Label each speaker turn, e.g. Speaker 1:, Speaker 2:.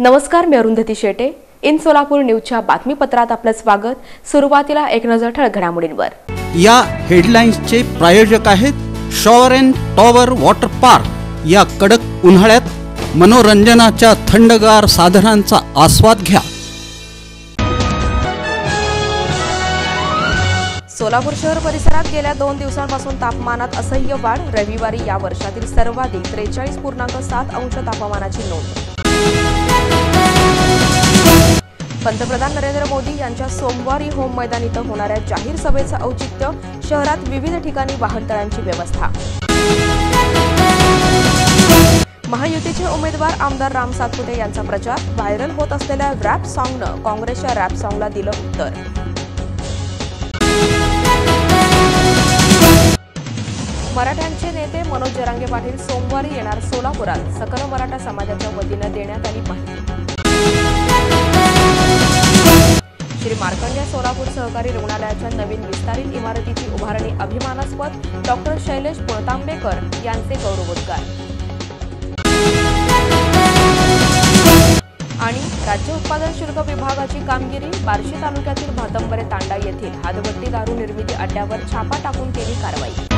Speaker 1: नमस्कार, मी अरुंधती शेटे. इन सोलापूर न्यूजच्या बातमीपत्रात आपलं स्वागत. सुरुवातीला एक नजर ठळक घडामोडींवर.
Speaker 2: या हेडलाईन्सचे प्रायोजक आहेत shower and tower water park. या कडक उन्हाळ्यात मनोरंजनाच्या थंडगार साधनांचा आस्वाद घ्या.
Speaker 1: सोलापूर शहर परिसरात गेल्या 2 दिवसांपासून तापमानात असह्य वाढ. रविवारी या वर्षातील सर्वाधिक 43.7 अंश तापमानाची नोंद. पंतप्रधान नरेंद्र मोदी यांच्या सोमवारी होम मैदान इथं होणाऱ्या जाहीर सभेचं औचित्य. शहरात विविध ठिकाणी वाहनतळांची व्यवस्था. महायुतीचे उमेदवार आमदार राम सातपुते यांचा प्रचार. व्हायरल होत असलेल्या रॅप सॉन्गनं काँग्रेसच्या रॅप सॉन्गला दिलं उत्तर. मराठ्यांचे नेते मनोज जरांगे पाटील सोमवारी येणार सोलापुरात. सकल मराठा समाजाच्या वतीनं देण्यात आली माहिती. श्री मार्कंडेय सोलापूर सहकारी रुग्णालयाच्या नवीन विस्तारित इमारतीची उभारणी अभिमानास्पद. डॉक्टर शैलेश पुणतांबेकर यांचे गौरवोद्गार. आणि राज्य उत्पादन शुल्क विभागाची कामगिरी. बार्शी तालुक्यातील भातंबरे तांडा येथील हातभट्टी दारू निर्मिती अड्ड्यावर छापा टाकून केली कारवाई.